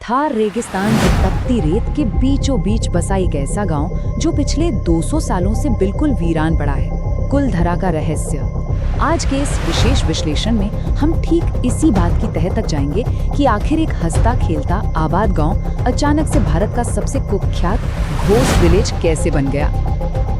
थार रेगिस्तान की तपती रेत के बीचों बीच बसा एक ऐसा गांव जो पिछले 200 सालों से बिल्कुल वीरान पड़ा है। कुलधरा का रहस्य। आज के इस विशेष विश्लेषण में हम ठीक इसी बात की तह तक जाएंगे कि आखिर एक हंसता खेलता आबाद गांव अचानक से भारत का सबसे कुख्यात घोस्ट विलेज कैसे बन गया।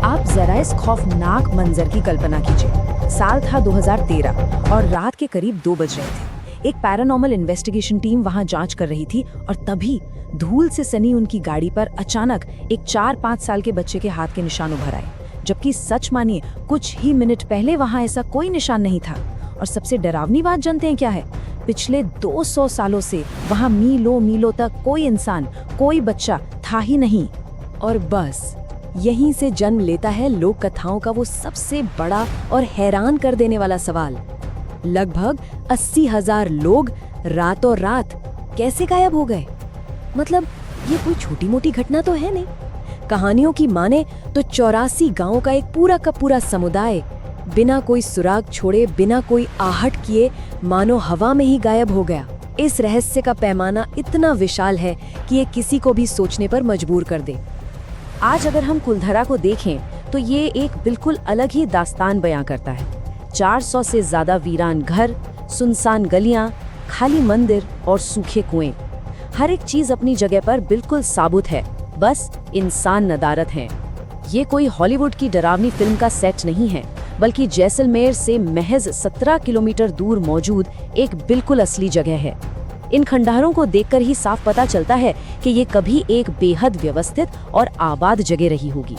आप जरा इस खौफनाक मंजर की कल्पना कीजिए। साल था 2013 और रात के करीब 2 बज रहे थे। एक पैरानॉर्मल इन्वेस्टिगेशन टीम वहां जांच कर रही थी और तभी धूल से सनी उनकी गाड़ी पर अचानक एक 4-5 साल के बच्चे के हाथ के निशान उभर आए, जबकि सच मानिए कुछ ही मिनट पहले वहां ऐसा कोई निशान नहीं था। और सबसे डरावनी बात जानते हैं क्या है? पिछले 200 सालों से वहां मीलों मीलों तक कोई इंसान, कोई बच्चा था ही नहीं। और बस यहीं से जन्म लेता है लोक कथाओं का वो सबसे बड़ा और हैरान कर देने वाला सवाल। लगभग 80,000 लोग रातों रात कैसे गायब हो गए? मतलब ये कोई छोटी मोटी घटना तो है नहीं। कहानियों की माने तो 84 गांवों का एक पूरा का पूरा समुदाय बिना कोई सुराग छोड़े, बिना कोई आहट किए मानो हवा में ही गायब हो गया। इस रहस्य का पैमाना इतना विशाल है कि ये किसी को भी सोचने पर मजबूर कर दे। आज अगर हम कुलधरा को देखें तो ये एक बिल्कुल अलग ही दास्तान बयां करता है। 400 से ज्यादा वीरान घर, सुनसान गलियां, खाली मंदिर और सूखे कुएं। हर एक चीज अपनी जगह पर बिल्कुल साबुत है, बस इंसान नदारत हैं। ये कोई हॉलीवुड की डरावनी फिल्म का सेट नहीं है, बल्कि जैसलमेर से महज 17 किलोमीटर दूर मौजूद एक बिल्कुल असली जगह है। इन खंडहरों को देखकर ही साफ पता चलता है कि ये कभी एक बेहद व्यवस्थित और आबाद जगह रही होगी।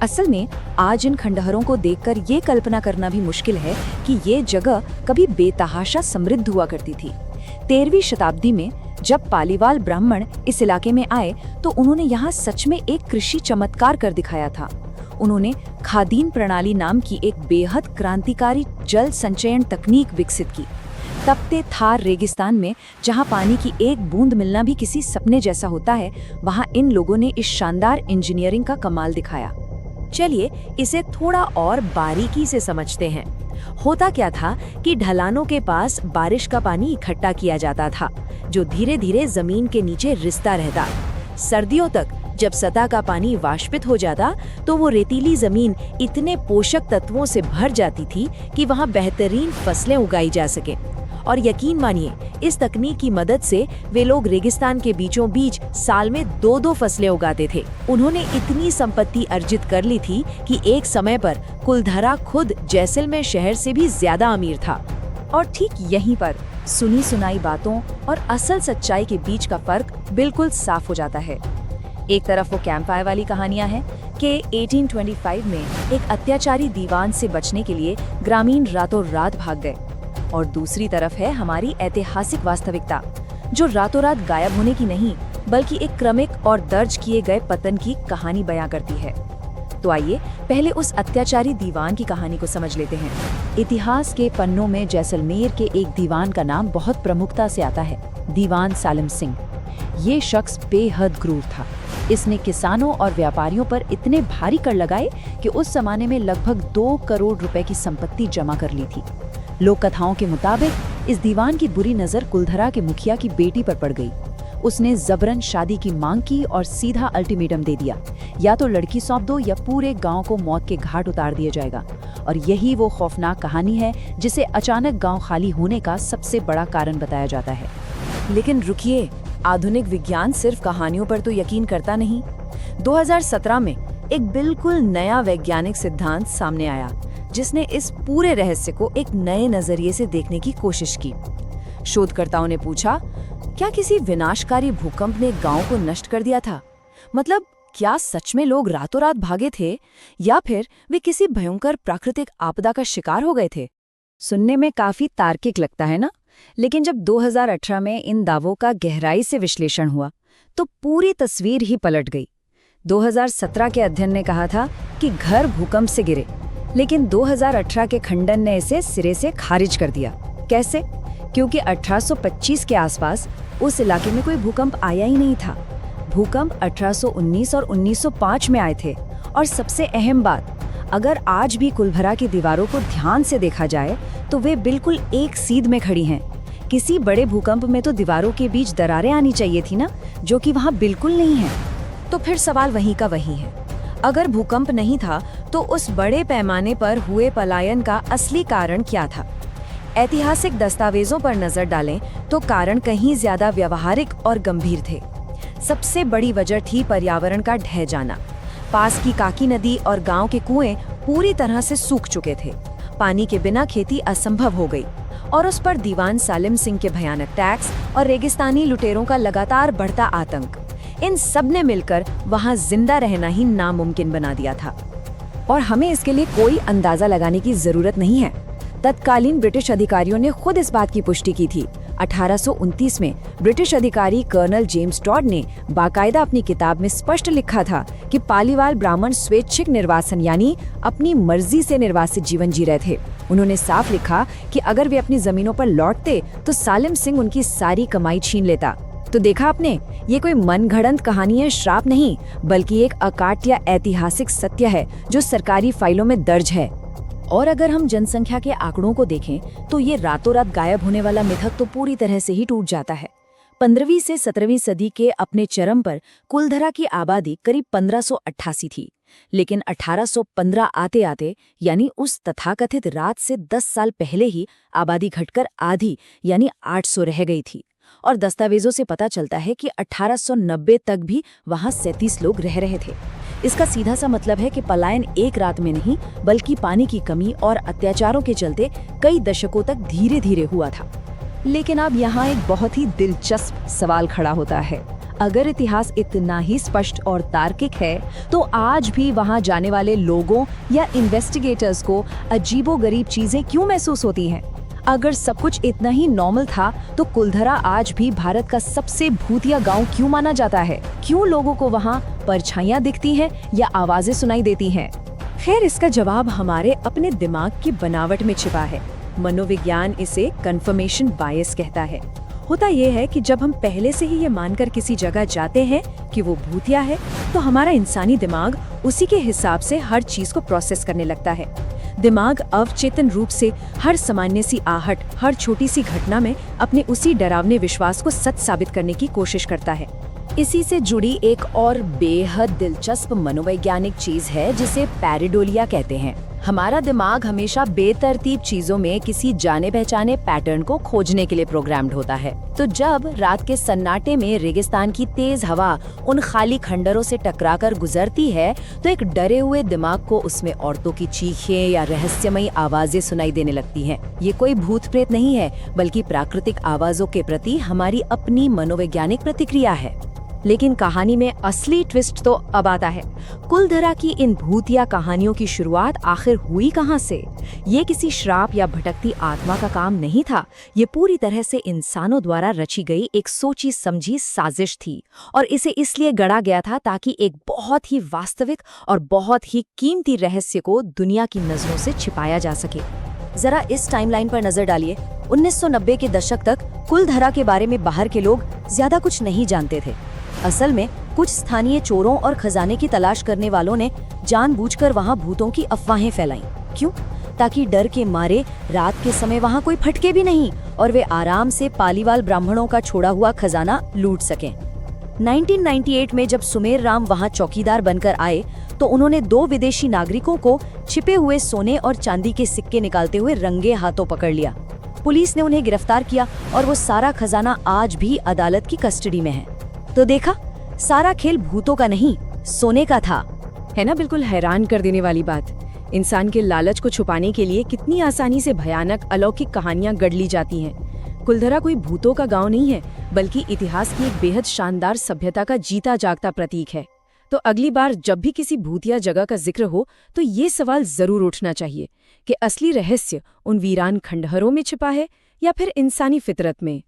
असल में आज इन खंडहरों को देखकर ये कल्पना करना भी मुश्किल है कि ये जगह कभी बेतहाशा समृद्ध हुआ करती थी। 13वीं शताब्दी में जब पालीवाल ब्राह्मण इस इलाके में आए तो उन्होंने यहाँ सच में एक कृषि चमत्कार कर दिखाया था। उन्होंने खादीन प्रणाली नाम की एक बेहद क्रांतिकारी जल संचयन तकनीक विकसित की। तपते थार रेगिस्तान में जहाँ पानी की एक बूंद मिलना भी किसी सपने जैसा होता है, वहाँ इन लोगों ने इस शानदार इंजीनियरिंग का कमाल दिखाया। चलिए इसे थोड़ा और बारीकी से समझते हैं। होता क्या था कि ढलानों के पास बारिश का पानी इकट्ठा किया जाता था, जो धीरे धीरे जमीन के नीचे रिसता रहता। सर्दियों तक जब सतह का पानी वाष्पित हो जाता तो वो रेतीली जमीन इतने पोषक तत्वों से भर जाती थी कि वहाँ बेहतरीन फसलें उगाई जा सके। और यकीन मानिए, इस तकनीक की मदद से वे लोग रेगिस्तान के बीचों बीच साल में 2-2 फसलें उगाते थे। उन्होंने इतनी संपत्ति अर्जित कर ली थी कि एक समय पर कुलधरा खुद जैसलमेर शहर से भी ज्यादा अमीर था। और ठीक यहीं पर सुनी सुनाई बातों और असल सच्चाई के बीच का फर्क बिल्कुल साफ हो जाता है। एक तरफ वो कैंप फायर वाली कहानियां हैं कि 1825 में एक अत्याचारी दीवान से बचने के लिए ग्रामीण रातों रात भाग गए, और दूसरी तरफ है हमारी ऐतिहासिक वास्तविकता, जो रातों रात गायब होने की नहीं बल्कि एक क्रमिक और दर्ज किए गए पतन की कहानी बयां करती है। तो आइए पहले उस अत्याचारी दीवान की कहानी को समझ लेते हैं। इतिहास के पन्नों में जैसलमेर के एक दीवान का नाम बहुत प्रमुखता से आता है, दीवान सालिम सिंह। ये शख्स बेहद क्रूर था। इसने किसानों और व्यापारियों पर इतने भारी कर लगाए कि उस जमाने में लगभग 2 करोड़ रुपए की संपत्ति जमा कर ली थी। लोक कथाओं के मुताबिक इस दीवान की बुरी नजर कुलधरा के मुखिया की बेटी पर पड़ गई। उसने जबरन शादी की मांग की और सीधा अल्टीमेटम दे दिया, या तो लड़की सौंप दो या पूरे गांव को मौत के घाट उतार दिया जाएगा। और यही वो खौफनाक कहानी है जिसे अचानक गांव खाली होने का सबसे बड़ा कारण बताया जाता है। लेकिन रुकिए, आधुनिक विज्ञान सिर्फ कहानियों पर तो यकीन करता नहीं। 2017 में एक बिल्कुल नया वैज्ञानिक सिद्धांत सामने आया, जिसने इस पूरे रहस्य को एक नए नजरिए से देखने की कोशिश की। शोधकर्ताओं ने पूछा, क्या किसी विनाशकारी भूकंप ने गांव को नष्ट कर दिया था? मतलब क्या सच में लोग रातों रात भागे थे, या फिर वे किसी भयंकर प्राकृतिक आपदा का शिकार हो गए थे? सुनने में काफी तार्किक लगता है ना? लेकिन जब 2018 में इन दावों का गहराई से विश्लेषण हुआ तो पूरी तस्वीर ही पलट गई। 2017 के अध्ययन ने कहा था कि घर भूकंप से गिरे, लेकिन 2018 के खंडन ने इसे सिरे से खारिज कर दिया। कैसे? क्योंकि 1825 के आसपास उस इलाके में कोई भूकंप आया ही नहीं था। भूकंप 1819 और 1905 में आए थे। और सबसे अहम बात, अगर आज भी कुलधरा की दीवारों को ध्यान से देखा जाए तो वे बिल्कुल एक सीध में खड़ी हैं। किसी बड़े भूकंप में तो दीवारों के बीच दरारें आनी चाहिए थी ना, जो कि वहाँ बिल्कुल नहीं है। तो फिर सवाल वहीं का वहीं है। अगर भूकंप नहीं था तो उस बड़े पैमाने पर हुए पलायन का असली कारण क्या था? ऐतिहासिक दस्तावेजों पर नजर डालें तो कारण कहीं ज्यादा व्यवहारिक और गंभीर थे। सबसे बड़ी वजह थी पर्यावरण का ढह जाना। पास की काकी नदी और गांव के कुएं पूरी तरह से सूख चुके थे। पानी के बिना खेती असंभव हो गई और उस पर दीवान सालिम सिंह के भयानक टैक्स और रेगिस्तानी लुटेरों का लगातार बढ़ता आतंक, इन सब ने मिलकर वहां जिंदा रहना ही नामुमकिन बना दिया था। और हमें इसके लिए कोई अंदाजा लगाने की जरूरत नहीं है। तत्कालीन ब्रिटिश अधिकारियों ने खुद इस बात की पुष्टि की थी। 1829 में ब्रिटिश अधिकारी कर्नल जेम्स टॉड ने बाकायदा अपनी किताब में स्पष्ट लिखा था कि पालीवाल ब्राह्मण स्वैच्छिक निर्वासन यानी अपनी मर्जी से निर्वासित जीवन जी रहे थे। उन्होंने साफ लिखा कि अगर वे अपनी जमीनों पर लौटते तो सालिम सिंह उनकी सारी कमाई छीन लेता। तो देखा आपने, ये कोई मनगढ़ंत कहानी है, श्राप नहीं, बल्कि एक अकाट्य ऐतिहासिक सत्य है जो सरकारी फाइलों में दर्ज है। और अगर हम जनसंख्या के आंकड़ों को देखें तो ये रातों रात गायब होने वाला मिथक तो पूरी तरह से ही टूट जाता है। 15वीं से 17वीं सदी के अपने चरम पर कुलधरा की आबादी करीब 1588 थी, लेकिन 1815 आते आते यानी उस तथाकथित रात से 10 साल पहले ही आबादी घटकर आधी यानी 800 रह गई थी। और दस्तावेजों से पता चलता है कि 1890 तक भी वहां 37 लोग रह रहे थे। इसका सीधा सा मतलब है कि पलायन एक रात में नहीं, बल्कि पानी की कमी और अत्याचारों के चलते कई दशकों तक धीरे धीरे हुआ था। लेकिन अब यहाँ एक बहुत ही दिलचस्प सवाल खड़ा होता है। अगर इतिहास इतना ही स्पष्ट और तार्किक है तो आज भी वहां जाने वाले लोगों या इन्वेस्टिगेटर्स को अजीबोगरीब चीजें क्यों महसूस होती हैं? अगर सब कुछ इतना ही नॉर्मल था तो कुलधरा आज भी भारत का सबसे भूतिया गांव क्यों माना जाता है? क्यों लोगों को वहां परछाइयां दिखती हैं या आवाजें सुनाई देती हैं? खैर, इसका जवाब हमारे अपने दिमाग की बनावट में छिपा है। मनोविज्ञान इसे कंफर्मेशन बायस कहता है। होता यह है कि जब हम पहले से ही ये मानकर किसी जगह जाते हैं कि वो भूतिया है, तो हमारा इंसानी दिमाग उसी के हिसाब से हर चीज को प्रोसेस करने लगता है। दिमाग अवचेतन रूप से हर सामान्य सी आहट, हर छोटी सी घटना में अपने उसी डरावने विश्वास को सच साबित करने की कोशिश करता है। इसी से जुड़ी एक और बेहद दिलचस्प मनोवैज्ञानिक चीज है जिसे पैरेडोलिया कहते हैं। हमारा दिमाग हमेशा बेतरतीब चीजों में किसी जाने पहचाने पैटर्न को खोजने के लिए प्रोग्राम्ड होता है। तो जब रात के सन्नाटे में रेगिस्तान की तेज हवा उन खाली खंडरों से टकराकर गुजरती है तो एक डरे हुए दिमाग को उसमें औरतों की चीखें या रहस्यमयी आवाजें सुनाई देने लगती हैं। ये कोई भूत प्रेत नहीं है, बल्कि प्राकृतिक आवाजों के प्रति हमारी अपनी मनोवैज्ञानिक प्रतिक्रिया है। लेकिन कहानी में असली ट्विस्ट तो अब आता है। कुलधरा की इन भूतिया कहानियों की शुरुआत आखिर हुई कहाँ से? ये किसी श्राप या भटकती आत्मा का काम नहीं था। ये पूरी तरह से इंसानों द्वारा रची गई एक सोची समझी साजिश थी और इसे इसलिए गढ़ा गया था ताकि एक बहुत ही वास्तविक और बहुत ही कीमती रहस्य को दुनिया की नजरों से छिपाया जा सके। जरा इस टाइमलाइन पर नजर डालिए। 1990 के दशक तक कुलधरा के बारे में बाहर के लोग ज्यादा कुछ नहीं जानते थे। असल में कुछ स्थानीय चोरों और खजाने की तलाश करने वालों ने जानबूझकर वहां भूतों की अफवाहें फैलाई। क्यों? ताकि डर के मारे रात के समय वहां कोई फटके भी नहीं और वे आराम से पालीवाल ब्राह्मणों का छोड़ा हुआ खजाना लूट सकें। 1998 में जब सुमेर राम वहां चौकीदार बनकर आए तो उन्होंने 2 विदेशी नागरिकों को छिपे हुए सोने और चांदी के सिक्के निकालते हुए रंगे हाथों पकड़ लिया। पुलिस ने उन्हें गिरफ्तार किया और वो सारा खजाना आज भी अदालत की कस्टडी में है। तो देखा, सारा खेल भूतों का नहीं, सोने का था। है ना बिल्कुल हैरान कर देने वाली बात। इंसान के लालच को छुपाने के लिए कितनी आसानी से भयानक अलौकिक कहानियां गढ़ ली जाती हैं। कुलधरा कोई भूतों का गांव नहीं है, बल्कि इतिहास की एक बेहद शानदार सभ्यता का जीता जागता प्रतीक है। तो अगली बार जब भी किसी भूतिया जगह का जिक्र हो तो ये सवाल जरूर उठना चाहिए कि असली रहस्य उन वीरान खंडहरों में छिपा है या फिर इंसानी फितरत में।